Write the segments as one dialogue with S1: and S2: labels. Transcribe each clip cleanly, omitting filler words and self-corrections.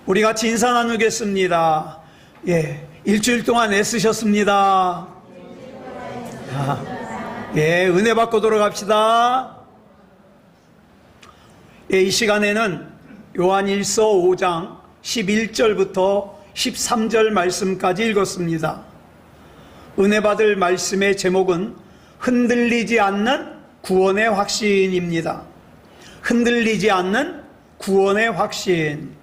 S1: 우리 같이 인사 나누겠습니다. 일주일 동안 애쓰셨습니다. 은혜 받고 돌아갑시다. 이 시간에는 요한일서 5장 11절부터 13절 말씀까지 읽었습니다. 은혜 받을 말씀의 제목은 흔들리지 않는 구원의 확신입니다. 흔들리지 않는 구원의 확신.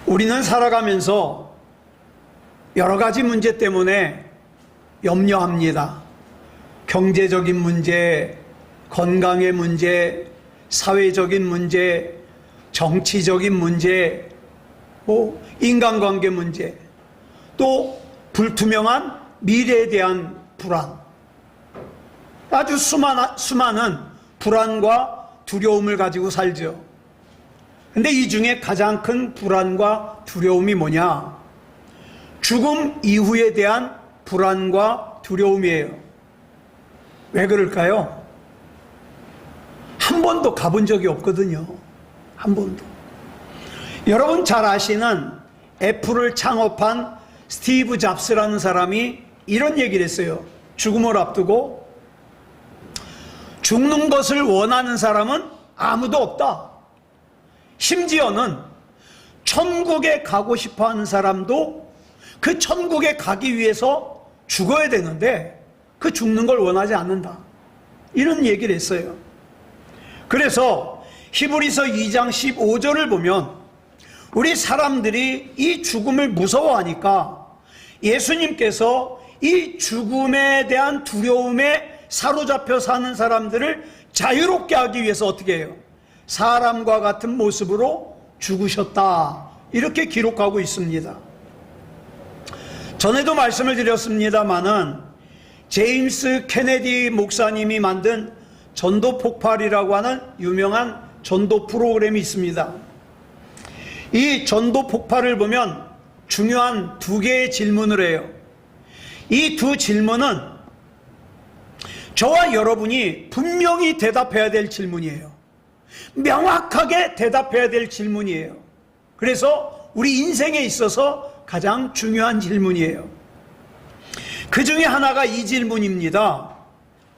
S1: 우리는 살아가면서 여러 가지 문제 때문에 염려합니다. 경제적인 문제, 건강의 문제, 사회적인 문제, 정치적인 문제, 인간관계 문제, 또 불투명한 미래에 대한 불안, 아주 수많은 불안과 두려움을 가지고 살죠. 근데 이 중에 가장 큰 불안과 두려움이 뭐냐? 죽음 이후에 대한 불안과 두려움이에요. 왜 그럴까요? 한 번도 가본 적이 없거든요. 한 번도. 여러분 잘 아시는 애플을 창업한 스티브 잡스라는 사람이 이런 얘기를 했어요. 죽음을 앞두고 죽는 것을 원하는 사람은 아무도 없다. 심지어는 천국에 가고 싶어 하는 사람도 그 천국에 가기 위해서 죽어야 되는데 그 죽는 걸 원하지 않는다. 이런 얘기를 했어요. 그래서 히브리서 2장 15절을 보면 우리 사람들이 이 죽음을 무서워하니까 예수님께서 이 죽음에 대한 두려움에 사로잡혀 사는 사람들을 자유롭게 하기 위해서 어떻게 해요? 사람과 같은 모습으로 죽으셨다. 이렇게 기록하고 있습니다. 전에도 말씀을 드렸습니다마는 제임스 케네디 목사님이 만든 전도 폭발이라고 하는 유명한 전도 프로그램이 있습니다. 이 전도 폭발을 보면 중요한 두 개의 질문을 해요. 이 두 질문은 저와 여러분이 분명히 대답해야 될 질문이에요. 명확하게 대답해야 될 질문이에요. 그래서 우리 인생에 있어서 가장 중요한 질문이에요. 그 중에 하나가 이 질문입니다.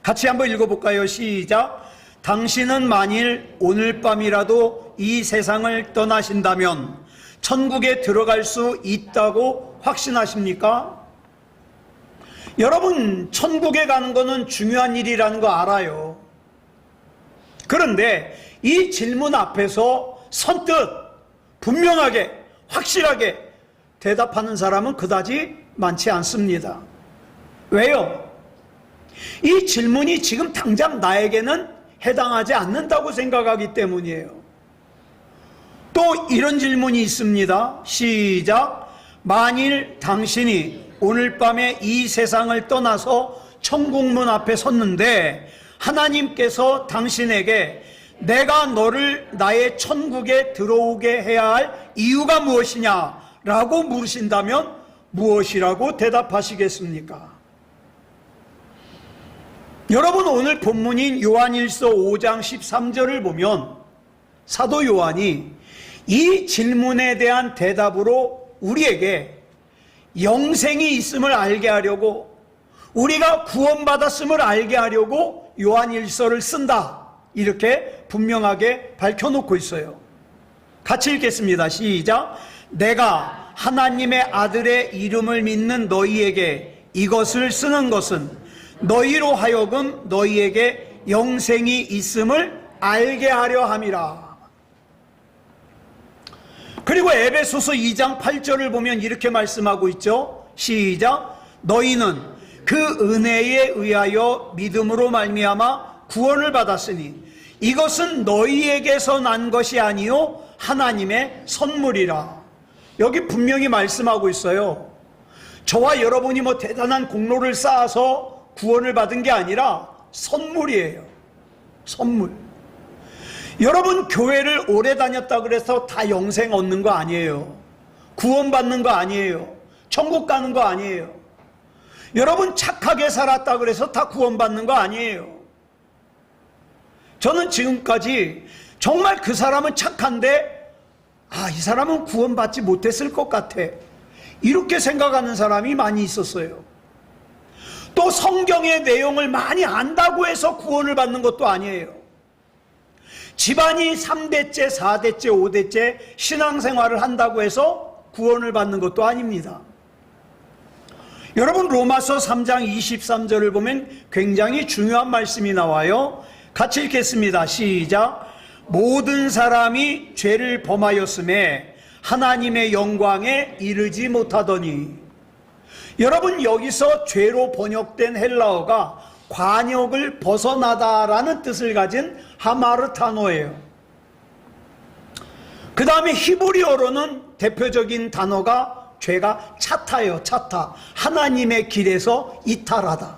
S1: 같이 한번 읽어볼까요? 시작. 당신은 만일 오늘 밤이라도 이 세상을 떠나신다면 천국에 들어갈 수 있다고 확신하십니까? 여러분, 천국에 가는 거는 중요한 일이라는 거 알아요. 그런데 이 질문 앞에서 선뜻 분명하게 확실하게 대답하는 사람은 그다지 많지 않습니다. 왜요? 이 질문이 지금 당장 나에게는 해당하지 않는다고 생각하기 때문이에요. 또 이런 질문이 있습니다. 시작. 만일 당신이 오늘 밤에 이 세상을 떠나서 천국문 앞에 섰는데 하나님께서 당신에게 내가 너를 나의 천국에 들어오게 해야 할 이유가 무엇이냐라고 물으신다면 무엇이라고 대답하시겠습니까? 여러분, 오늘 본문인 요한일서 5장 13절을 보면 사도 요한이 이 질문에 대한 대답으로 우리에게 영생이 있음을 알게 하려고, 우리가 구원받았음을 알게 하려고 요한일서를 쓴다. 이렇게 분명하게 밝혀놓고 있어요. 같이 읽겠습니다. 시작. 내가 하나님의 아들의 이름을 믿는 너희에게 이것을 쓰는 것은 너희로 하여금 너희에게 영생이 있음을 알게 하려 함이라. 그리고 에베소서 2장 8절을 보면 이렇게 말씀하고 있죠. 시작. 너희는 그 은혜에 의하여 믿음으로 말미암아 구원을 받았으니 이것은 너희에게서 난 것이 아니요 하나님의 선물이라. 여기 분명히 말씀하고 있어요. 저와 여러분이 뭐 대단한 공로를 쌓아서 구원을 받은 게 아니라 선물이에요. 선물. 여러분, 교회를 오래 다녔다 그래서 다 영생 얻는 거 아니에요. 구원받는 거 아니에요. 천국 가는 거 아니에요. 여러분, 착하게 살았다 그래서 다 구원받는 거 아니에요. 저는 지금까지 정말 그 사람은 착한데 아, 이 사람은 구원받지 못했을 것 같아, 이렇게 생각하는 사람이 많이 있었어요. 또 성경의 내용을 많이 안다고 해서 구원을 받는 것도 아니에요. 집안이 3대째, 4대째, 5대째 신앙생활을 한다고 해서 구원을 받는 것도 아닙니다. 여러분, 로마서 3장 23절을 보면 굉장히 중요한 말씀이 나와요. 같이 읽겠습니다. 시작. 모든 사람이 죄를 범하였음에 하나님의 영광에 이르지 못하더니. 여러분, 여기서 죄로 번역된 헬라어가 관역을 벗어나다라는 뜻을 가진 하마르타노예요. 그 다음에 히브리어로는 대표적인 단어가 죄가 차타예요. 차타. 하나님의 길에서 이탈하다.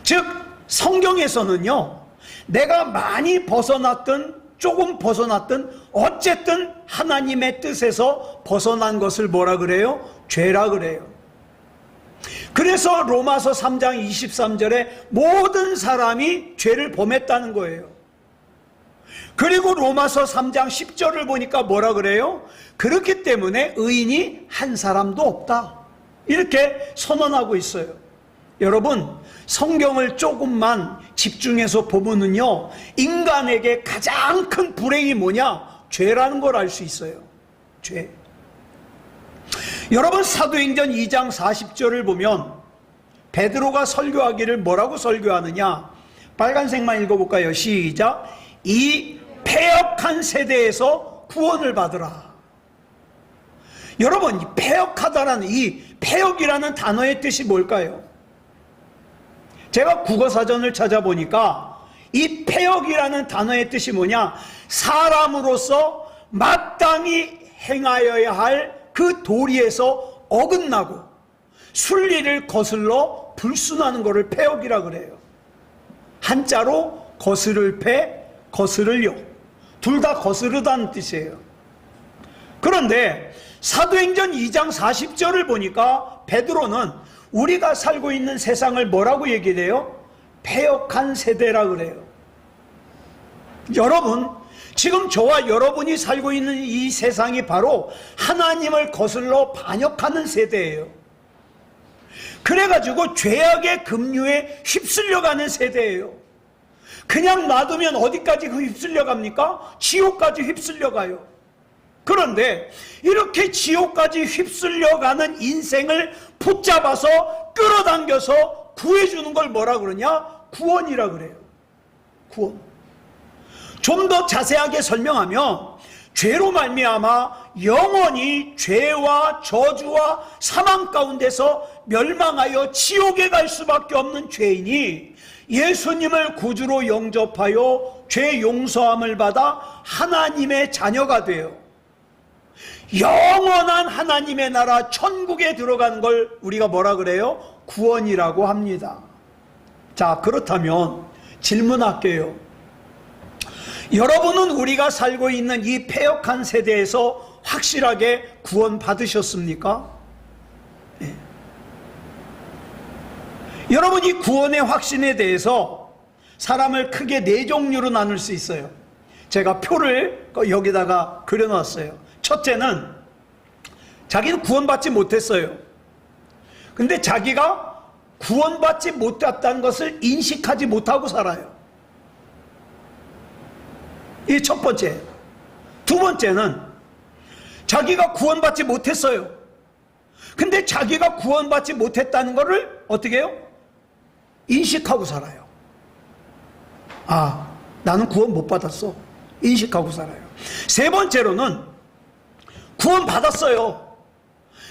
S1: 즉 성경에서는요, 내가 많이 벗어났든 조금 벗어났든 어쨌든 하나님의 뜻에서 벗어난 것을 뭐라 그래요? 죄라 그래요. 그래서 로마서 3장 23절에 모든 사람이 죄를 범했다는 거예요. 그리고 로마서 3장 10절을 보니까 뭐라 그래요? 그렇기 때문에 의인이 한 사람도 없다, 이렇게 선언하고 있어요. 여러분, 성경을 조금만 집중해서 보면은요, 인간에게 가장 큰 불행이 뭐냐? 죄라는 걸 알 수 있어요. 죄. 여러분, 사도행전 2장 40절을 보면 베드로가 설교하기를 뭐라고 설교하느냐? 빨간색만 읽어볼까요? 시작. 이 패역한 세대에서 구원을 받으라. 여러분, 이 패역하다라는, 이 패역이라는 단어의 뜻이 뭘까요? 제가 국어사전을 찾아보니까 이 패역이라는 단어의 뜻이 뭐냐? 사람으로서 마땅히 행하여야 할 그 도리에서 어긋나고 순리를 거슬러 불순하는 것을 패역이라 그래요. 한자로 거스를 패, 거스를요. 둘 다 거스르다는 뜻이에요. 그런데 사도행전 2장 40절을 보니까 베드로는 우리가 살고 있는 세상을 뭐라고 얘기를 해요? 패역한 세대라 그래요. 여러분, 지금 저와 여러분이 살고 있는 이 세상이 바로 하나님을 거슬러 반역하는 세대예요. 그래가지고 죄악의 급류에 휩쓸려가는 세대예요. 그냥 놔두면 어디까지 휩쓸려 갑니까? 지옥까지 휩쓸려 가요. 그런데 이렇게 지옥까지 휩쓸려가는 인생을 붙잡아서 끌어당겨서 구해주는 걸 뭐라 그러냐? 구원이라 그래요. 구원. 좀 더 자세하게 설명하면 죄로 말미암아 영원히 죄와 저주와 사망 가운데서 멸망하여 지옥에 갈 수밖에 없는 죄인이 예수님을 구주로 영접하여 죄 용서함을 받아 하나님의 자녀가 되어 영원한 하나님의 나라 천국에 들어가는 걸 우리가 뭐라 그래요? 구원이라고 합니다. 자, 그렇다면 질문할게요. 여러분은 우리가 살고 있는 이 패역한 세대에서 확실하게 구원 받으셨습니까? 네. 여러분, 이 구원의 확신에 대해서 사람을 크게 4종류로 나눌 수 있어요. 제가 표를 여기다가 그려놨어요. 첫째는 자기는 구원받지 못했어요. 근데 자기가 구원받지 못했다는 것을 인식하지 못하고 살아요. 이 첫 번째. 두 번째는 자기가 구원받지 못했어요. 근데 자기가 구원받지 못했다는 것을 어떻게 해요? 인식하고 살아요. 아, 나는 구원 못 받았어. 인식하고 살아요. 세 번째로는 구원받았어요.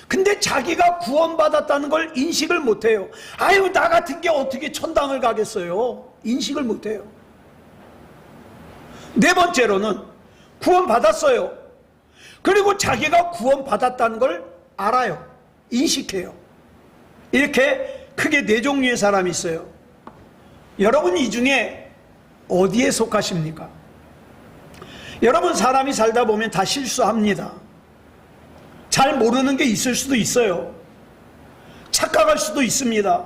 S1: 근데 자기가 구원받았다는 걸 인식을 못해요. 아유, 나 같은 게 어떻게 천당을 가겠어요? 인식을 못해요. 네 번째로는 구원받았어요. 그리고 자기가 구원받았다는 걸 알아요. 인식해요. 이렇게 크게 4종류의 사람이 있어요. 여러분, 이 중에 어디에 속하십니까? 여러분, 사람이 살다 보면 다 실수합니다. 잘 모르는 게 있을 수도 있어요. 착각할 수도 있습니다.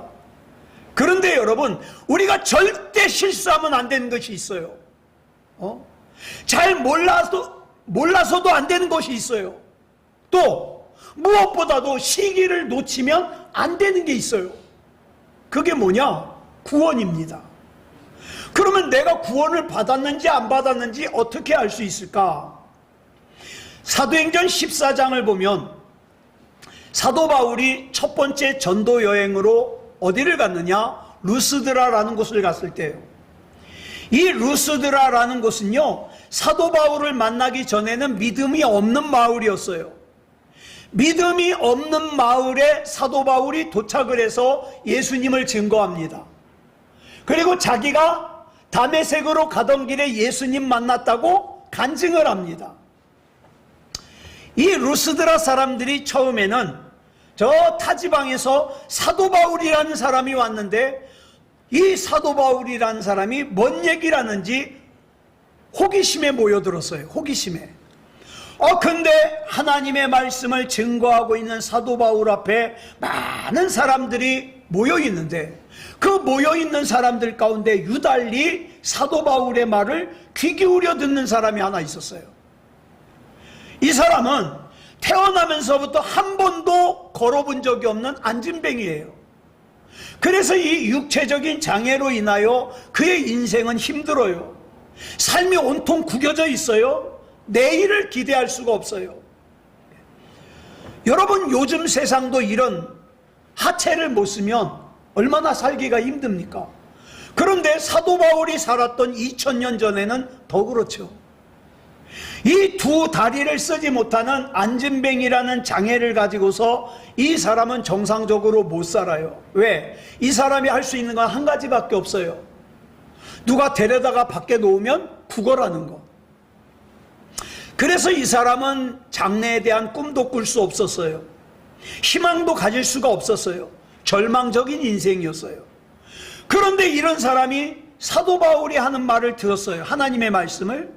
S1: 그런데 여러분, 우리가 절대 실수하면 안 되는 것이 있어요. 잘 몰라도 몰라서도 안 되는 것이 있어요. 또 무엇보다도 시기를 놓치면 안 되는 게 있어요. 그게 뭐냐? 구원입니다. 그러면 내가 구원을 받았는지 안 받았는지 어떻게 알 수 있을까? 사도행전 14장을 보면 사도 바울이 첫 번째 전도 여행으로 어디를 갔느냐? 루스드라라는 곳을 갔을 때요. 이 루스드라라는 곳은요, 사도 바울을 만나기 전에는 믿음이 없는 마을이었어요. 믿음이 없는 마을에 사도 바울이 도착을 해서 예수님을 증거합니다. 그리고 자기가 다메섹으로 가던 길에 예수님 만났다고 간증을 합니다. 이 루스드라 사람들이 처음에는 저 타지방에서 사도 바울이라는 사람이 왔는데 이 사도 바울이라는 사람이 뭔 얘기를 하는지 호기심에 모여들었어요. 호기심에. 근데 하나님의 말씀을 증거하고 있는 사도 바울 앞에 많은 사람들이 모여 있는데 그 모여 있는 사람들 가운데 유달리 사도 바울의 말을 귀 기울여 듣는 사람이 하나 있었어요. 이 사람은 태어나면서부터 한 번도 걸어본 적이 없는 안진뱅이에요. 그래서 이 육체적인 장애로 인하여 그의 인생은 힘들어요. 삶이 온통 구겨져 있어요. 내일을 기대할 수가 없어요. 여러분, 요즘 세상도 이런 하체를 못 쓰면 얼마나 살기가 힘듭니까? 그런데 사도 바울이 살았던 2000년 전에는 더 그렇죠. 이 두 다리를 쓰지 못하는 안진뱅이라는 장애를 가지고서 이 사람은 정상적으로 못 살아요. 왜? 이 사람이 할 수 있는 건 한 가지밖에 없어요. 누가 데려다가 밖에 놓으면 구걸하는 거. 그래서 이 사람은 장래에 대한 꿈도 꿀 수 없었어요. 희망도 가질 수가 없었어요. 절망적인 인생이었어요. 그런데 이런 사람이 사도 바울이 하는 말을 들었어요. 하나님의 말씀을.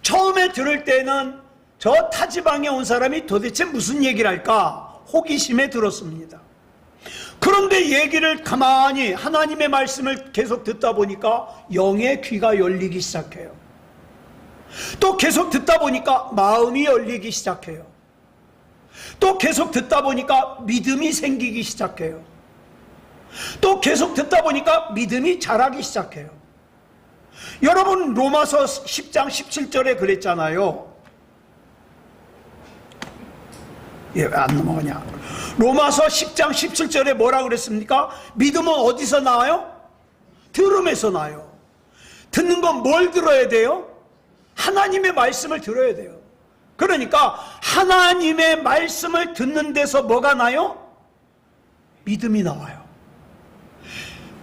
S1: 처음에 들을 때는 저 타지방에 온 사람이 도대체 무슨 얘기를 할까 호기심에 들었습니다. 그런데 얘기를 가만히 하나님의 말씀을 계속 듣다 보니까 영의 귀가 열리기 시작해요. 또 계속 듣다 보니까 마음이 열리기 시작해요. 또 계속 듣다 보니까 믿음이 생기기 시작해요. 또 계속 듣다 보니까 믿음이 자라기 시작해요. 여러분, 로마서 10장 17절에 그랬잖아요. 왜 안 넘어가냐? 로마서 10장 17절에 뭐라 그랬습니까? 믿음은 어디서 나와요? 들음에서 나요. 듣는 건 뭘 들어야 돼요? 하나님의 말씀을 들어야 돼요. 그러니까 하나님의 말씀을 듣는 데서 뭐가 나요? 믿음이 나와요.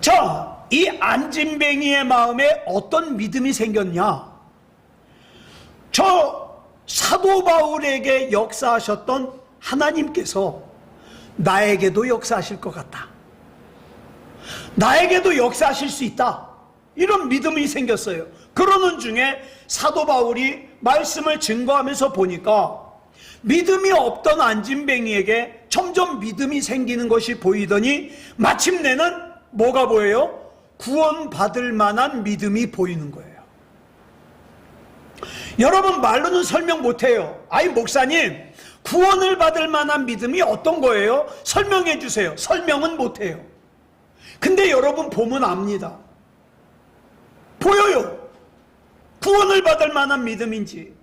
S1: 자, 이 안진뱅이의 마음에 어떤 믿음이 생겼냐? 저 사도 바울에게 역사하셨던 하나님께서 나에게도 역사하실 것 같다. 나에게도 역사하실 수 있다. 이런 믿음이 생겼어요. 그러는 중에 사도 바울이 말씀을 증거하면서 보니까 믿음이 없던 안진뱅이에게 점점 믿음이 생기는 것이 보이더니 마침내는 뭐가 보여요? 구원받을 만한 믿음이 보이는 거예요. 여러분, 말로는 설명 못해요. 아이, 목사님, 구원을 받을 만한 믿음이 어떤 거예요? 설명해 주세요. 설명은 못해요. 근데 여러분 보면 압니다. 보여요. 구원을 받을 만한 믿음인지.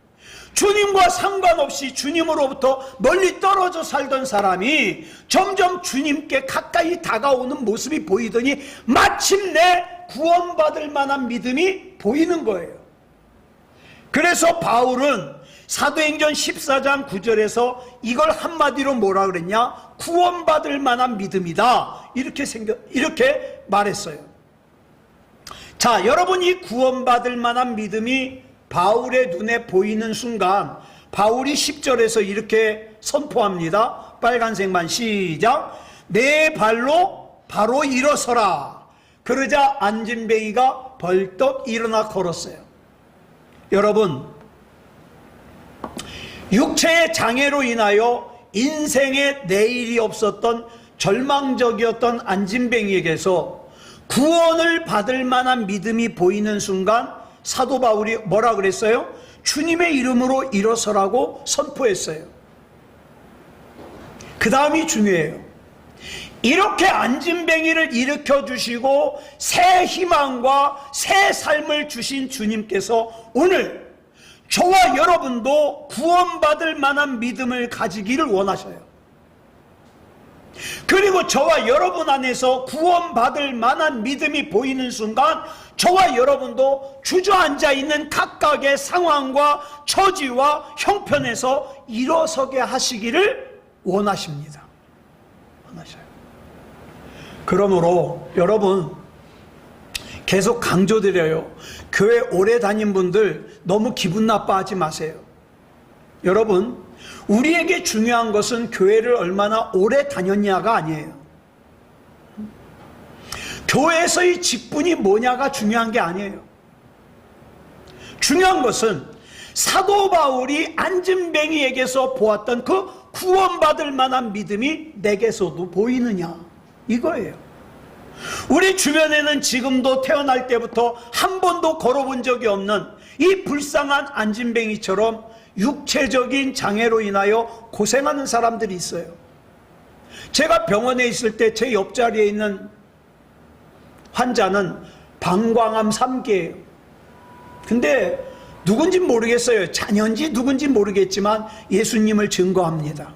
S1: 주님과 상관없이 주님으로부터 멀리 떨어져 살던 사람이 점점 주님께 가까이 다가오는 모습이 보이더니 마침내 구원받을 만한 믿음이 보이는 거예요. 그래서 바울은 사도행전 14장 9절에서 이걸 한마디로 뭐라 그랬냐? 구원받을 만한 믿음이다. 이렇게 말했어요. 자, 여러분, 이 구원받을 만한 믿음이 바울의 눈에 보이는 순간 바울이 10절에서 이렇게 선포합니다. 빨간색만 시작. 내 발로 바로 일어서라. 그러자 안진뱅이가 벌떡 일어나 걸었어요. 여러분, 육체의 장애로 인하여 인생에 내일이 없었던 절망적이었던 안진뱅이에게서 구원을 받을 만한 믿음이 보이는 순간 사도 바울이 뭐라 그랬어요? 주님의 이름으로 일어서라고 선포했어요. 그 다음이 중요해요. 이렇게 안진뱅이를 일으켜 주시고 새 희망과 새 삶을 주신 주님께서 오늘 저와 여러분도 구원받을 만한 믿음을 가지기를 원하셔요. 그리고 저와 여러분 안에서 구원받을 만한 믿음이 보이는 순간 저와 여러분도 주저앉아 있는 각각의 상황과 처지와 형편에서 일어서게 하시기를 원하십니다. 원하셔요. 그러므로 여러분 계속 강조드려요. 교회 오래 다닌 분들 너무 기분 나빠하지 마세요. 여러분, 우리에게 중요한 것은 교회를 얼마나 오래 다녔냐가 아니에요. 교회에서의 직분이 뭐냐가 중요한 게 아니에요. 중요한 것은 사도 바울이 안진뱅이에게서 보았던 그 구원받을 만한 믿음이 내게서도 보이느냐, 이거예요. 우리 주변에는 지금도 태어날 때부터 한 번도 걸어본 적이 없는 이 불쌍한 안진뱅이처럼 육체적인 장애로 인하여 고생하는 사람들이 있어요. 제가 병원에 있을 때 제 옆자리에 있는 환자는 방광암 3기예요. 근데 누군지 모르겠어요. 자녀인지 누군지 모르겠지만 예수님을 증거합니다.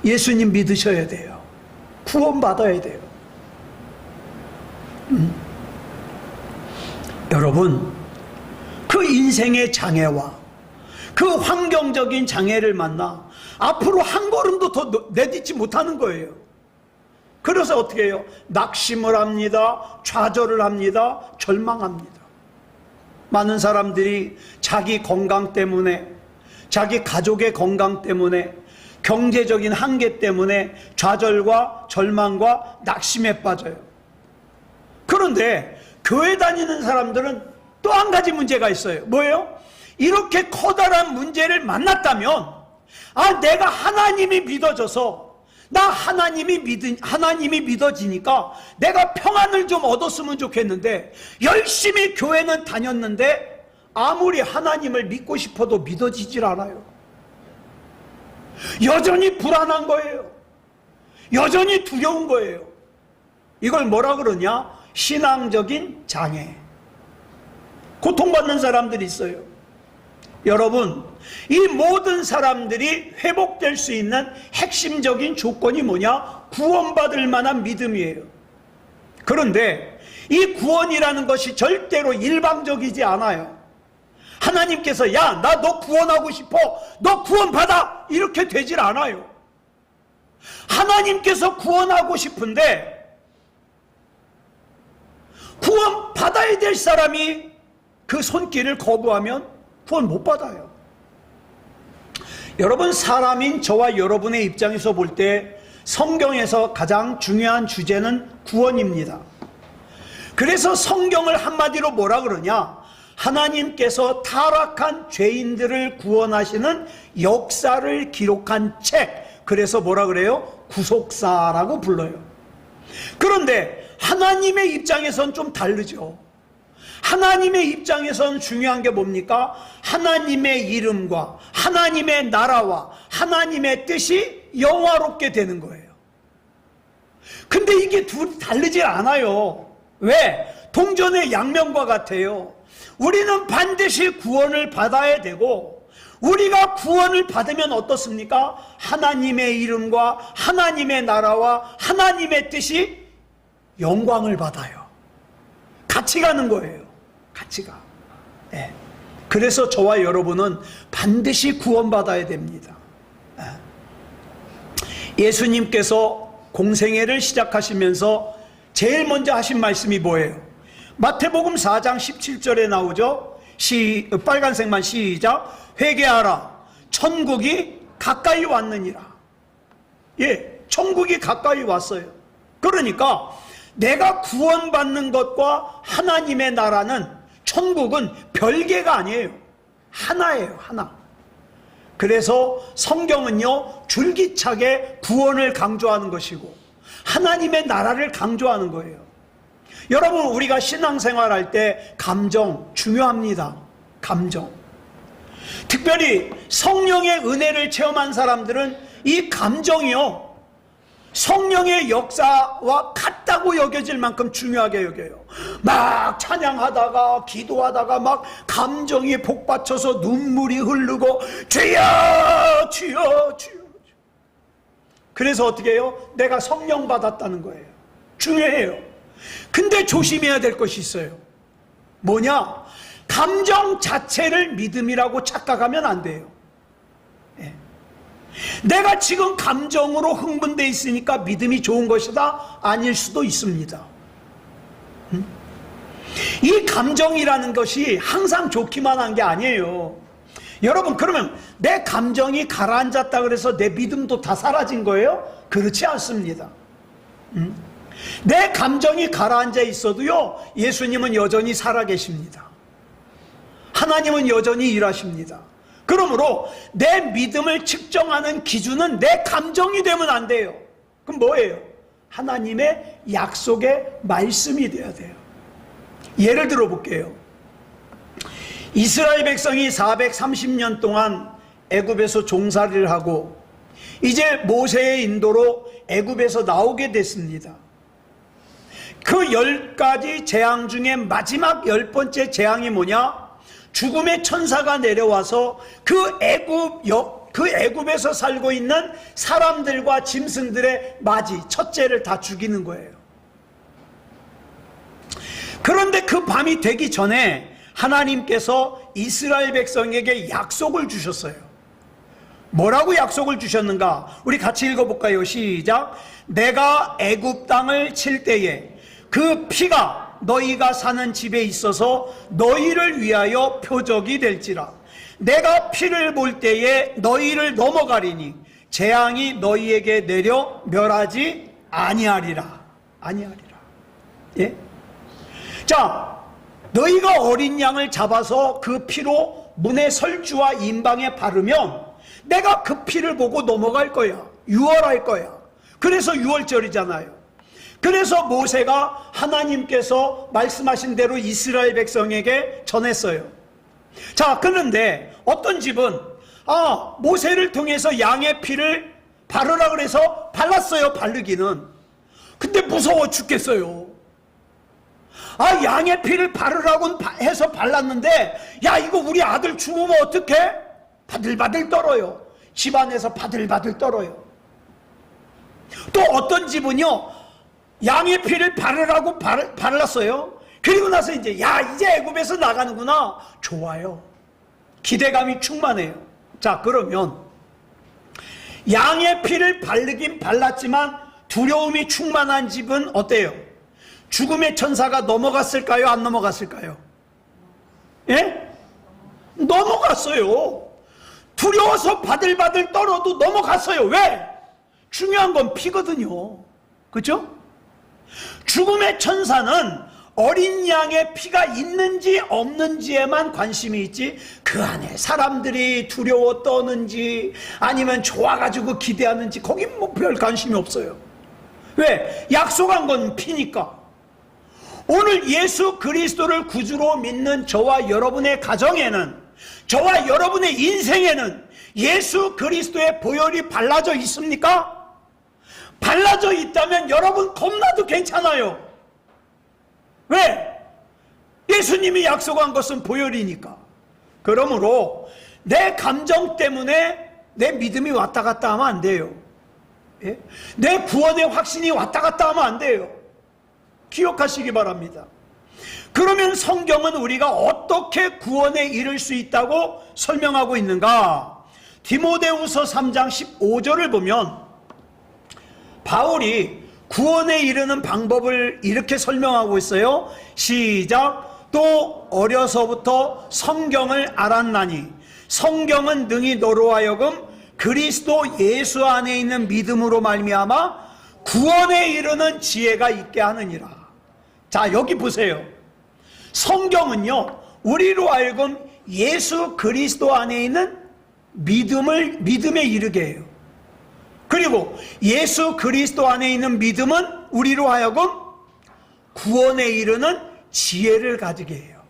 S1: 예수님 믿으셔야 돼요. 구원받아야 돼요. 여러분, 그 인생의 장애와 그 환경적인 장애를 만나 앞으로 한 걸음도 더 내딛지 못하는 거예요. 그래서 어떻게 해요? 낙심을 합니다. 좌절을 합니다. 절망합니다. 많은 사람들이 자기 건강 때문에, 자기 가족의 건강 때문에, 경제적인 한계 때문에 좌절과 절망과 낙심에 빠져요. 그런데 교회 다니는 사람들은 또 한 가지 문제가 있어요. 뭐예요? 이렇게 커다란 문제를 만났다면, 내가 하나님이 믿어져서, 하나님이 믿어지니까 내가 평안을 좀 얻었으면 좋겠는데, 열심히 교회는 다녔는데 아무리 하나님을 믿고 싶어도 믿어지질 않아요. 여전히 불안한 거예요. 여전히 두려운 거예요. 이걸 뭐라 그러냐? 신앙적인 장애. 고통받는 사람들이 있어요. 여러분, 이 모든 사람들이 회복될 수 있는 핵심적인 조건이 뭐냐? 구원받을 만한 믿음이에요. 그런데 이 구원이라는 것이 절대로 일방적이지 않아요. 하나님께서 야, 나 너 구원하고 싶어, 너 구원받아, 이렇게 되질 않아요. 하나님께서 구원하고 싶은데 구원받아야 될 사람이 그 손길을 거부하면 구원 못 받아요. 여러분, 사람인 저와 여러분의 입장에서 볼 때 성경에서 가장 중요한 주제는 구원입니다. 그래서 성경을 한마디로 뭐라 그러냐? 하나님께서 타락한 죄인들을 구원하시는 역사를 기록한 책, 그래서 뭐라 그래요? 구속사라고 불러요. 그런데 하나님의 입장에선 좀 다르죠. 하나님의 입장에선 중요한 게 뭡니까? 하나님의 이름과 하나님의 나라와 하나님의 뜻이 영화롭게 되는 거예요. 근데 이게 둘이 다르지 않아요. 왜? 동전의 양면과 같아요. 우리는 반드시 구원을 받아야 되고, 우리가 구원을 받으면 어떻습니까? 하나님의 이름과 하나님의 나라와 하나님의 뜻이 영광을 받아요. 같이 가는 거예요. 같이 가. 네. 그래서 저와 여러분은 반드시 구원받아야 됩니다. 예수님께서 공생애를 시작하시면서 제일 먼저 하신 말씀이 뭐예요? 마태복음 4장 17절에 나오죠. 빨간색만 시작. 회개하라, 천국이 가까이 왔느니라. 예, 천국이 가까이 왔어요. 그러니까 내가 구원받는 것과 하나님의 나라는, 천국은 별개가 아니에요. 하나예요, 하나. 그래서 성경은요, 줄기차게 구원을 강조하는 것이고 하나님의 나라를 강조하는 거예요. 여러분, 우리가 신앙생활 할 때 감정 중요합니다. 감정. 특별히 성령의 은혜를 체험한 사람들은 이 감정이요, 성령의 역사와 같다고 여겨질 만큼 중요하게 여겨요. 막 찬양하다가 기도하다가 막 감정이 복받쳐서 눈물이 흐르고 주여 주여 주여. 그래서 어떻게 해요? 내가 성령 받았다는 거예요. 중요해요. 근데 조심해야 될 것이 있어요. 뭐냐? 감정 자체를 믿음이라고 착각하면 안 돼요. 예. 내가 지금 감정으로 흥분되어 있으니까 믿음이 좋은 것이다? 아닐 수도 있습니다. 이 감정이라는 것이 항상 좋기만 한 게 아니에요. 여러분, 그러면 내 감정이 가라앉았다 그래서 내 믿음도 다 사라진 거예요? 그렇지 않습니다. 내 감정이 가라앉아 있어도요, 예수님은 여전히 살아계십니다. 하나님은 여전히 일하십니다. 그러므로 내 믿음을 측정하는 기준은 내 감정이 되면 안 돼요. 그럼 뭐예요? 하나님의 약속의 말씀이 돼야 돼요. 예를 들어 볼게요. 이스라엘 백성이 430년 동안 애굽에서 종살이를 하고 이제 모세의 인도로 애굽에서 나오게 됐습니다. 그 10가지 재앙 중에 마지막 10번째 재앙이 뭐냐? 죽음의 천사가 내려와서 그 애굽에서 살고 있는 사람들과 짐승들의 맞이, 첫째를 다 죽이는 거예요. 그런데 그 밤이 되기 전에 하나님께서 이스라엘 백성에게 약속을 주셨어요. 뭐라고 약속을 주셨는가? 우리 같이 읽어볼까요? 시작. 내가 애굽 땅을 칠 때에 그 피가 너희가 사는 집에 있어서 너희를 위하여 표적이 될지라. 내가 피를 볼 때에 너희를 넘어가리니 재앙이 너희에게 내려 멸하지 아니하리라. 예? 자, 너희가 어린 양을 잡아서 그 피로 문의 설주와 임방에 바르면 내가 그 피를 보고 넘어갈 거야. 유월할 거야. 그래서 유월절이잖아요. 그래서 모세가 하나님께서 말씀하신 대로 이스라엘 백성에게 전했어요. 자, 그런데 어떤 집은 모세를 통해서 양의 피를 바르라 그래서 발랐어요. 바르기는. 근데 무서워 죽겠어요. 양의 피를 바르라고 해서 발랐는데, 야, 이거 우리 아들 죽으면 어떡해? 바들바들 떨어요. 집안에서 바들바들 떨어요. 또 어떤 집은요, 양의 피를 바르라고 발랐어요. 그리고 나서 이제 애굽에서 나가는구나. 좋아요. 기대감이 충만해요. 자, 그러면 양의 피를 바르긴 발랐지만 두려움이 충만한 집은 어때요? 죽음의 천사가 넘어갔을까요? 안 넘어갔을까요? 예? 넘어갔어요. 두려워서 바들바들 떨어도 넘어갔어요. 왜? 중요한 건 피거든요. 그렇죠? 죽음의 천사는 어린 양의 피가 있는지 없는지에만 관심이 있지, 그 안에 사람들이 두려워 떠는지 아니면 좋아가지고 기대하는지 거긴 뭐 별 관심이 없어요. 왜? 약속한 건 피니까. 오늘 예수 그리스도를 구주로 믿는 저와 여러분의 가정에는, 저와 여러분의 인생에는 예수 그리스도의 보혈이 발라져 있습니까? 발라져 있다면 여러분 겁나도 괜찮아요. 왜? 예수님이 약속한 것은 보혈이니까. 그러므로 내 감정 때문에 내 믿음이 왔다 갔다 하면 안 돼요. 예? 내 구원의 확신이 왔다 갔다 하면 안 돼요. 기억하시기 바랍니다. 그러면 성경은 우리가 어떻게 구원에 이를 수 있다고 설명하고 있는가? 디모데후서 3장 15절을 보면 바울이 구원에 이르는 방법을 이렇게 설명하고 있어요. 시작. 또 어려서부터 성경을 알았나니 성경은 능히 너로 하여금 그리스도 예수 안에 있는 믿음으로 말미암아 구원에 이르는 지혜가 있게 하느니라. 자, 여기 보세요. 성경은요, 우리로 하여금 예수 그리스도 안에 있는 믿음에 이르게 해요. 그리고 예수 그리스도 안에 있는 믿음은 우리로 하여금 구원에 이르는 지혜를 가지게 해요.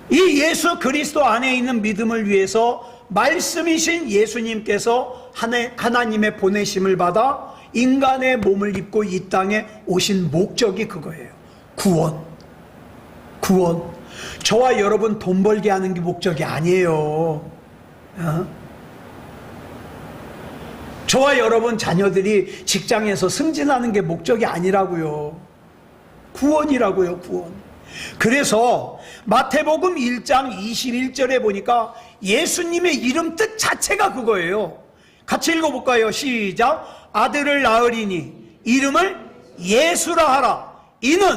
S1: 이 예수 그리스도 안에 있는 믿음을 위해서 말씀이신 예수님께서 하나님의 보내심을 받아 인간의 몸을 입고 이 땅에 오신 목적이 그거예요. 구원. 저와 여러분 돈 벌게 하는 게 목적이 아니에요. 저와 여러분 자녀들이 직장에서 승진하는 게 목적이 아니라고요. 구원이라고요, 구원. 그래서 마태복음 1장 21절에 보니까 예수님의 이름 뜻 자체가 그거예요. 같이 읽어볼까요? 시작. 아들을 낳으리니 이름을 예수라 하라. 이는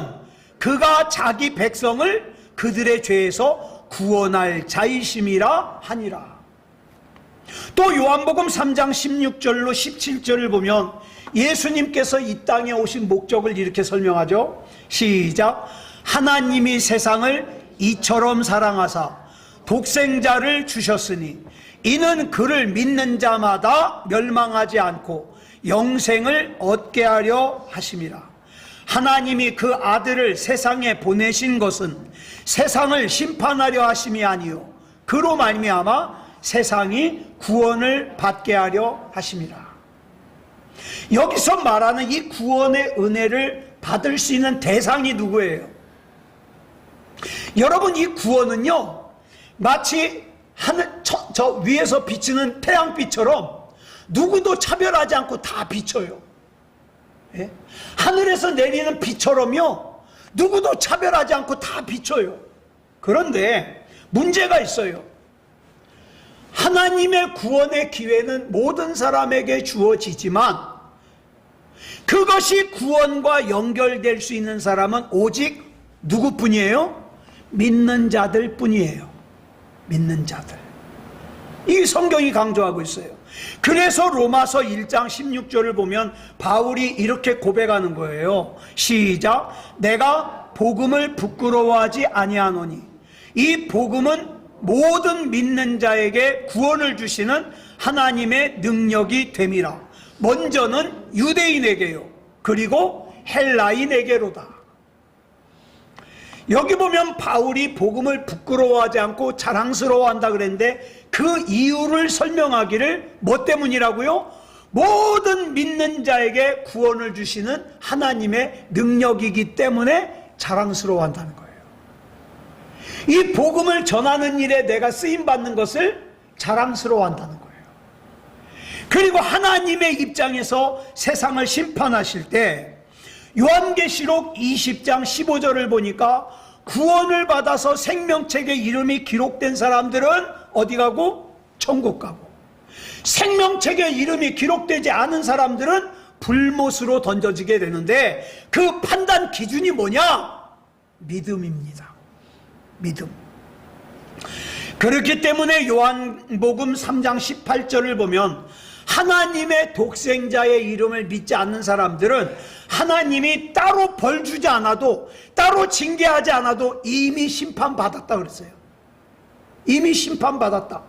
S1: 그가 자기 백성을 그들의 죄에서 구원할 자이심이라 하니라. 또 요한복음 3장 16절로 17절을 보면 예수님께서 이 땅에 오신 목적을 이렇게 설명하죠. 시작. 하나님이 세상을 이처럼 사랑하사 독생자를 주셨으니 이는 그를 믿는 자마다 멸망하지 않고 영생을 얻게 하려 하심이라. 하나님이 그 아들을 세상에 보내신 것은 세상을 심판하려 하심이 아니요 그로 말미암아 세상이 구원을 받게 하려 하심이라. 여기서 말하는 이 구원의 은혜를 받을 수 있는 대상이 누구예요? 여러분, 이 구원은요 마치 저 위에서 비치는 태양빛처럼 누구도 차별하지 않고 다 비춰요. 예? 하늘에서 내리는 비처럼요 누구도 차별하지 않고 다 비춰요. 그런데 문제가 있어요. 하나님의 구원의 기회는 모든 사람에게 주어지지만 그것이 구원과 연결될 수 있는 사람은 오직 누구뿐이에요? 믿는 자들 뿐이에요. 믿는 자들. 이 성경이 강조하고 있어요. 그래서 로마서 1장 16절을 보면 바울이 이렇게 고백하는 거예요. 시작. 내가 복음을 부끄러워하지 아니하노니 이 복음은 모든 믿는 자에게 구원을 주시는 하나님의 능력이 됨이라. 먼저는 유대인에게요 그리고 헬라인에게로다. 여기 보면 바울이 복음을 부끄러워하지 않고 자랑스러워한다 그랬는데 그 이유를 설명하기를 뭐 때문이라고요? 모든 믿는 자에게 구원을 주시는 하나님의 능력이기 때문에 자랑스러워한다는 거예요. 이 복음을 전하는 일에 내가 쓰임받는 것을 자랑스러워한다는 거예요. 그리고 하나님의 입장에서 세상을 심판하실 때 요한계시록 20장 15절을 보니까 구원을 받아서 생명책에 이름이 기록된 사람들은 어디 가고? 천국 가고, 생명책에 이름이 기록되지 않은 사람들은 불못으로 던져지게 되는데 그 판단 기준이 뭐냐? 믿음입니다. 믿음. 그렇기 때문에 요한복음 3장 18절을 보면 하나님의 독생자의 이름을 믿지 않는 사람들은 하나님이 따로 벌 주지 않아도, 따로 징계하지 않아도 이미 심판받았다 그랬어요. 이미 심판받았다.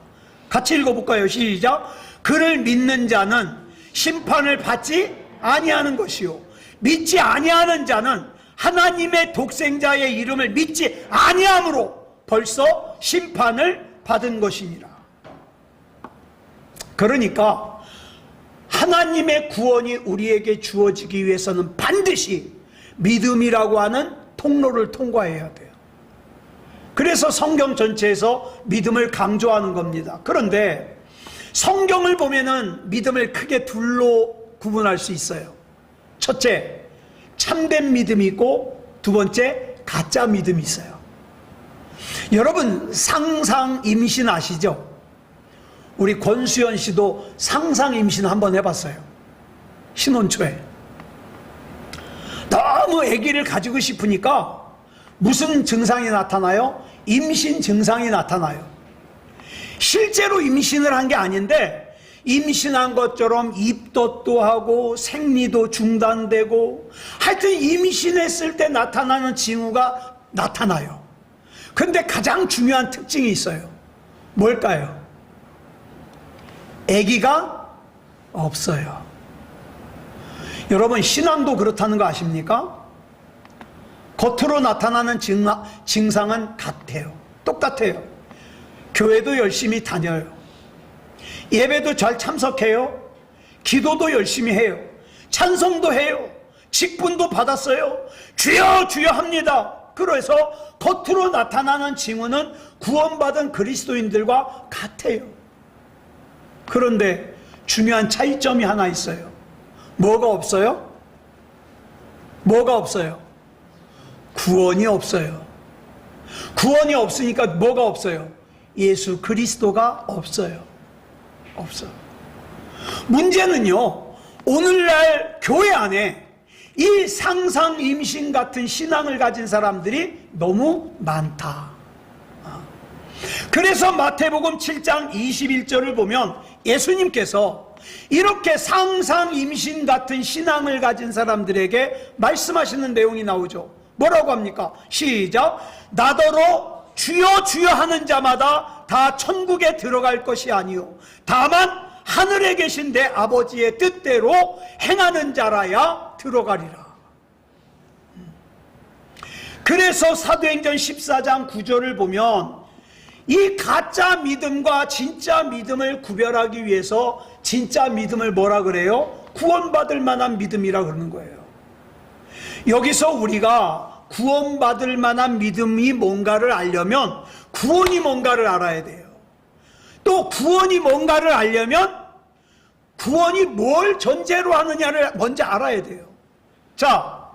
S1: 같이 읽어볼까요? 시작. 그를 믿는 자는 심판을 받지 아니하는 것이요 믿지 아니하는 자는 하나님의 독생자의 이름을 믿지 아니함으로 벌써 심판을 받은 것이니라. 그러니까 하나님의 구원이 우리에게 주어지기 위해서는 반드시 믿음이라고 하는 통로를 통과해야 돼요. 그래서 성경 전체에서 믿음을 강조하는 겁니다. 그런데 성경을 보면은 믿음을 크게 둘로 구분할 수 있어요. 첫째, 참된 믿음이 있고, 두 번째, 가짜 믿음이 있어요. 여러분, 상상 임신 아시죠? 우리 권수연 씨도 상상 임신 한번 해봤어요. 신혼 초에. 너무 아기를 가지고 싶으니까 무슨 증상이 나타나요? 임신 증상이 나타나요. 실제로 임신을 한 게 아닌데 임신한 것처럼 입덧도 하고 생리도 중단되고 하여튼 임신했을 때 나타나는 징후가 나타나요. 근데 가장 중요한 특징이 있어요. 뭘까요? 아기가 없어요. 여러분, 신앙도 그렇다는 거 아십니까? 겉으로 나타나는 증상은 같아요. 똑같아요. 교회도 열심히 다녀요. 예배도 잘 참석해요. 기도도 열심히 해요. 찬송도 해요. 직분도 받았어요. 주여 주여 합니다. 그래서 겉으로 나타나는 징후는 구원받은 그리스도인들과 같아요. 그런데 중요한 차이점이 하나 있어요. 뭐가 없어요? 뭐가 없어요? 구원이 없어요. 구원이 없으니까 뭐가 없어요? 예수 그리스도가 없어요. 없어. 문제는요, 오늘날 교회 안에 이 상상 임신 같은 신앙을 가진 사람들이 너무 많다. 그래서 마태복음 7장 21절을 보면 예수님께서 이렇게 상상 임신 같은 신앙을 가진 사람들에게 말씀하시는 내용이 나오죠. 뭐라고 합니까? 시작. 나더러 주여 주여 하는 자마다 다 천국에 들어갈 것이 아니요 다만 하늘에 계신 내 아버지의 뜻대로 행하는 자라야 들어가리라. 그래서 사도행전 14장 9절을 보면 이 가짜 믿음과 진짜 믿음을 구별하기 위해서 진짜 믿음을 뭐라 그래요? 구원받을 만한 믿음이라 그러는 거예요. 여기서 우리가 구원받을 만한 믿음이 뭔가를 알려면 구원이 뭔가를 알아야 돼요. 또 구원이 뭔가를 알려면 구원이 뭘 전제로 하느냐를 먼저 알아야 돼요. 자,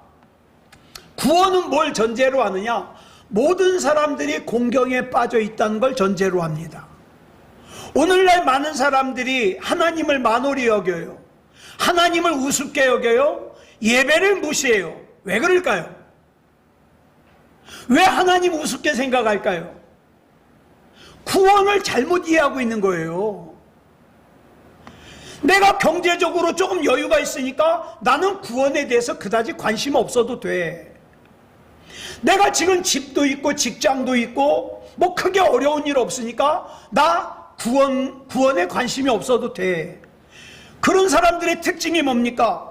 S1: 구원은 뭘 전제로 하느냐? 모든 사람들이 공경에 빠져 있다는 걸 전제로 합니다. 오늘날 많은 사람들이 하나님을 만홀히 여겨요. 하나님을 우습게 여겨요. 예배를 무시해요. 왜 그럴까요? 왜 하나님 우습게 생각할까요? 구원을 잘못 이해하고 있는 거예요. 내가 경제적으로 조금 여유가 있으니까 나는 구원에 대해서 그다지 관심 없어도 돼. 내가 지금 집도 있고 직장도 있고 뭐 크게 어려운 일 없으니까 나 구원에 관심이 없어도 돼. 그런 사람들의 특징이 뭡니까?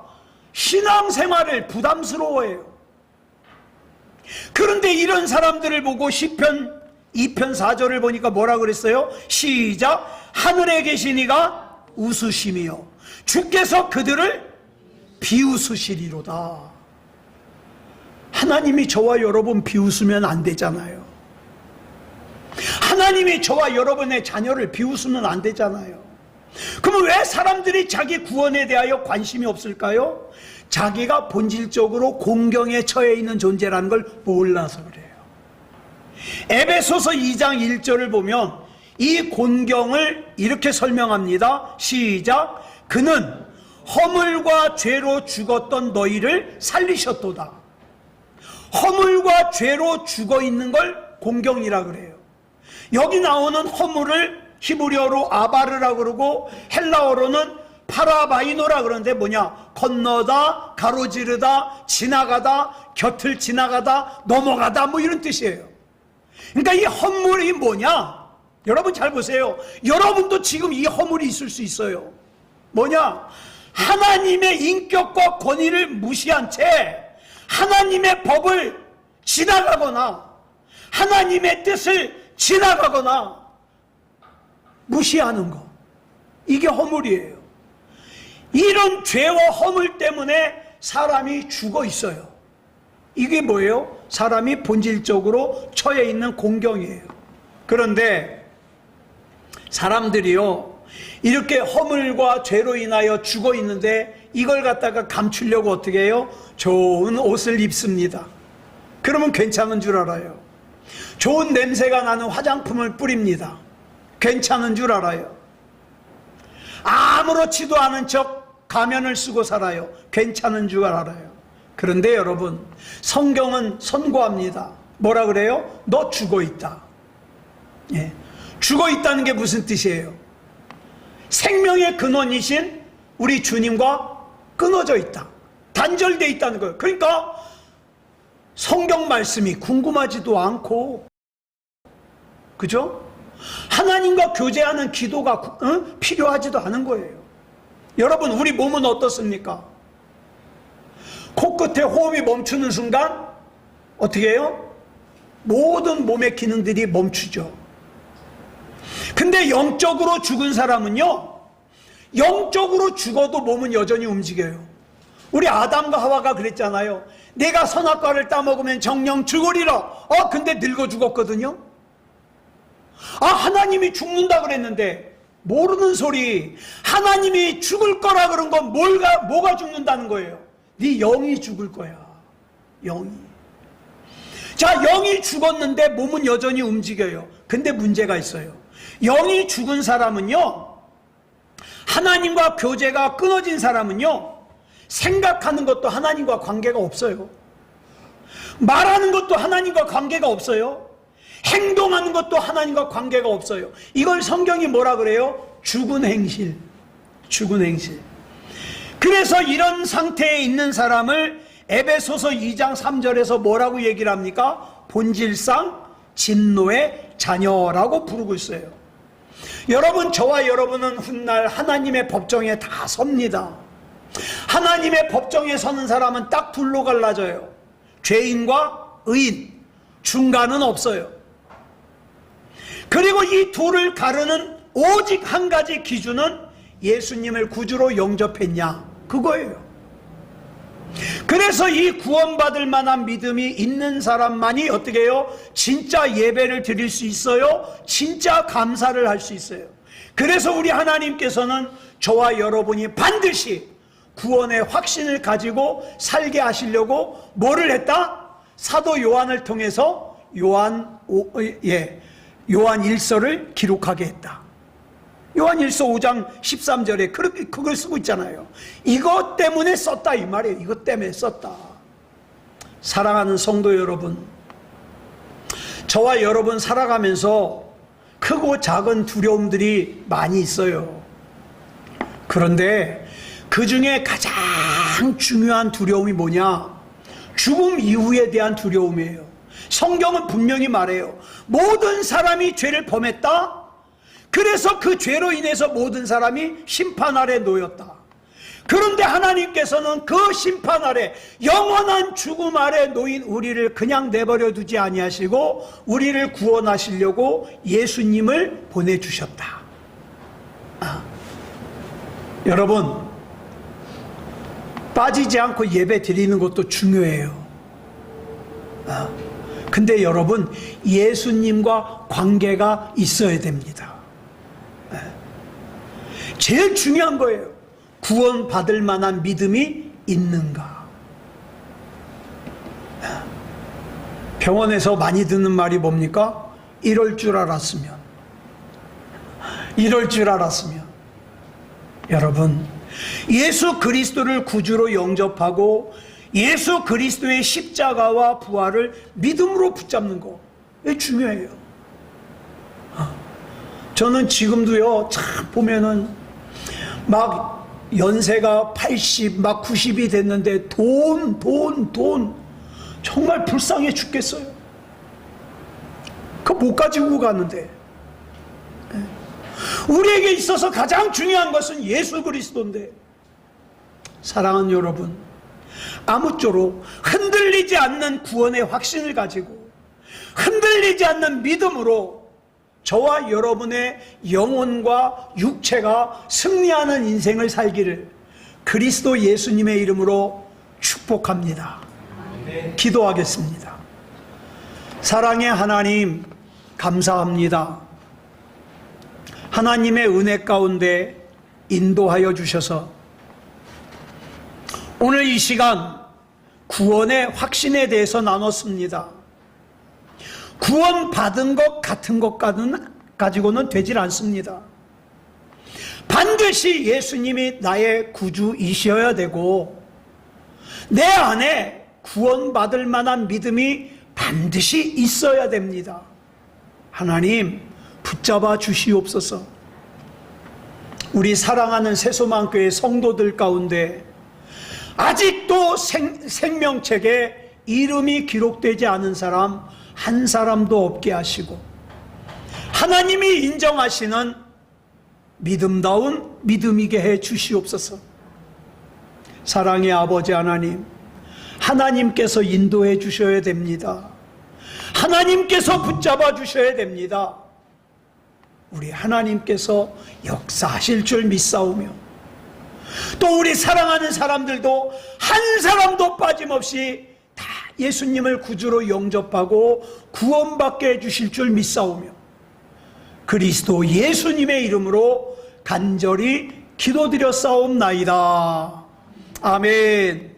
S1: 신앙생활을 부담스러워해요. 그런데 이런 사람들을 보고 시편 2편 4절을 보니까 뭐라 그랬어요? 시작. 하늘에 계신 이가 웃으심이요 주께서 그들을 비웃으시리로다. 하나님이 저와 여러분 비웃으면 안 되잖아요. 하나님이 저와 여러분의 자녀를 비웃으면 안 되잖아요. 그러면 왜 사람들이 자기 구원에 대하여 관심이 없을까요? 자기가 본질적으로 공경에 처해 있는 존재라는 걸 몰라서 그래요. 에베소서 2장 1절을 보면 이 곤경을 이렇게 설명합니다. 시작. 그는 허물과 죄로 죽었던 너희를 살리셨도다. 허물과 죄로 죽어 있는 걸 공경이라 그래요. 여기 나오는 허물을 히브리어로 아바르라 그러고 헬라어로는 파라바이노라 그러는데 뭐냐? 건너다, 가로지르다, 지나가다, 곁을 지나가다, 넘어가다 뭐 이런 뜻이에요. 그러니까 이 허물이 뭐냐? 여러분 잘 보세요. 여러분도 지금 이 허물이 있을 수 있어요. 뭐냐? 하나님의 인격과 권위를 무시한 채 하나님의 법을 지나가거나 하나님의 뜻을 지나가거나 무시하는 거. 이게 허물이에요. 이런 죄와 허물 때문에 사람이 죽어 있어요. 이게 뭐예요? 사람이 본질적으로 처해 있는 공경이에요. 그런데 사람들이요, 이렇게 허물과 죄로 인하여 죽어 있는데 이걸 갖다가 감추려고 어떻게 해요? 좋은 옷을 입습니다. 그러면 괜찮은 줄 알아요. 좋은 냄새가 나는 화장품을 뿌립니다. 괜찮은 줄 알아요. 아무렇지도 않은 척 가면을 쓰고 살아요. 괜찮은 줄 알아요. 그런데 여러분, 성경은 선고합니다. 뭐라 그래요? 너 죽어 있다. 예. 죽어 있다는 게 무슨 뜻이에요? 생명의 근원이신 우리 주님과 끊어져 있다. 단절되어 있다는 거예요. 그러니까 성경 말씀이 궁금하지도 않고, 그죠? 하나님과 교제하는 기도가 필요하지도 않은 거예요. 여러분, 우리 몸은 어떻습니까? 코끝에 호흡이 멈추는 순간 어떻게 해요? 모든 몸의 기능들이 멈추죠. 근데 영적으로 죽은 사람은요, 영적으로 죽어도 몸은 여전히 움직여요. 우리 아담과 하와가 그랬잖아요. 내가 선악과를 따먹으면 정령 죽으리라. 근데 늙어 죽었거든요. 하나님이 죽는다 그랬는데 모르는 소리. 하나님이 죽을 거라 그런 건 뭐가 죽는다는 거예요? 네 영이 죽을 거야. 영이. 자, 영이 죽었는데 몸은 여전히 움직여요. 근데 문제가 있어요. 영이 죽은 사람은요, 하나님과 교제가 끊어진 사람은요, 생각하는 것도 하나님과 관계가 없어요. 말하는 것도 하나님과 관계가 없어요. 행동하는 것도 하나님과 관계가 없어요. 이걸 성경이 뭐라 그래요? 죽은 행실. 죽은 행실. 그래서 이런 상태에 있는 사람을 에베소서 2장 3절에서 뭐라고 얘기를 합니까? 본질상 진노의 자녀라고 부르고 있어요. 여러분, 저와 여러분은 훗날 하나님의 법정에 다 섭니다. 하나님의 법정에 서는 사람은 딱 둘로 갈라져요. 죄인과 의인, 중간은 없어요. 그리고 이 둘을 가르는 오직 한 가지 기준은 예수님을 구주로 영접했냐, 그거예요. 그래서 이 구원받을 만한 믿음이 있는 사람만이 어떻게 해요? 진짜 예배를 드릴 수 있어요. 진짜 감사를 할 수 있어요. 그래서 우리 하나님께서는 저와 여러분이 반드시 구원의 확신을 가지고 살게 하시려고 뭐를 했다? 사도 요한을 통해서 요한 1서를 기록하게 했다. 요한 1서 5장 13절에 그걸 쓰고 있잖아요. 이것 때문에 썼다 이 말이에요. 이것 때문에 썼다. 사랑하는 성도 여러분, 저와 여러분 살아가면서 크고 작은 두려움들이 많이 있어요. 그런데 그 중에 가장 중요한 두려움이 뭐냐? 죽음 이후에 대한 두려움이에요. 성경은 분명히 말해요. 모든 사람이 죄를 범했다. 그래서 그 죄로 인해서 모든 사람이 심판 아래 놓였다. 그런데 하나님께서는 그 심판 아래, 영원한 죽음 아래 놓인 우리를 그냥 내버려 두지 아니하시고 우리를 구원하시려고 예수님을 보내주셨다. 여러분, 빠지지 않고 예배 드리는 것도 중요해요. 근데 여러분, 예수님과 관계가 있어야 됩니다. 제일 중요한 거예요. 구원받을 만한 믿음이 있는가. 병원에서 많이 듣는 말이 뭡니까? 이럴 줄 알았으면. 이럴 줄 알았으면. 여러분, 예수 그리스도를 구주로 영접하고 예수 그리스도의 십자가와 부활을 믿음으로 붙잡는 거, 이게 중요해요. 저는 지금도요, 참 보면은 막 연세가 80, 막 90이 됐는데 돈 정말 불쌍해 죽겠어요. 그거 못 가지고 가는데. 우리에게 있어서 가장 중요한 것은 예수 그리스도인데, 사랑하는 여러분, 아무쪼록 흔들리지 않는 구원의 확신을 가지고 흔들리지 않는 믿음으로 저와 여러분의 영혼과 육체가 승리하는 인생을 살기를 그리스도 예수님의 이름으로 축복합니다. 기도하겠습니다. 사랑의 하나님, 감사합니다. 하나님의 은혜 가운데 인도하여 주셔서 오늘 이 시간 구원의 확신에 대해서 나눴습니다. 구원 받은 것 같은 것 가지고는 되질 않습니다. 반드시 예수님이 나의 구주이셔야 되고 내 안에 구원받을 만한 믿음이 반드시 있어야 됩니다. 하나님, 붙잡아 주시옵소서. 우리 사랑하는 새소망교회 성도들 가운데 아직도 생명책에 이름이 기록되지 않은 사람 한 사람도 없게 하시고 하나님이 인정하시는 믿음다운 믿음이게 해 주시옵소서. 사랑의 아버지 하나님, 하나님께서 인도해 주셔야 됩니다. 하나님께서 붙잡아 주셔야 됩니다. 우리 하나님께서 역사하실 줄 믿사오며, 또 우리 사랑하는 사람들도 한 사람도 빠짐없이 다 예수님을 구주로 영접하고 구원받게 해주실 줄 믿사오며, 그리스도 예수님의 이름으로 간절히 기도드렸사옵나이다. 아멘.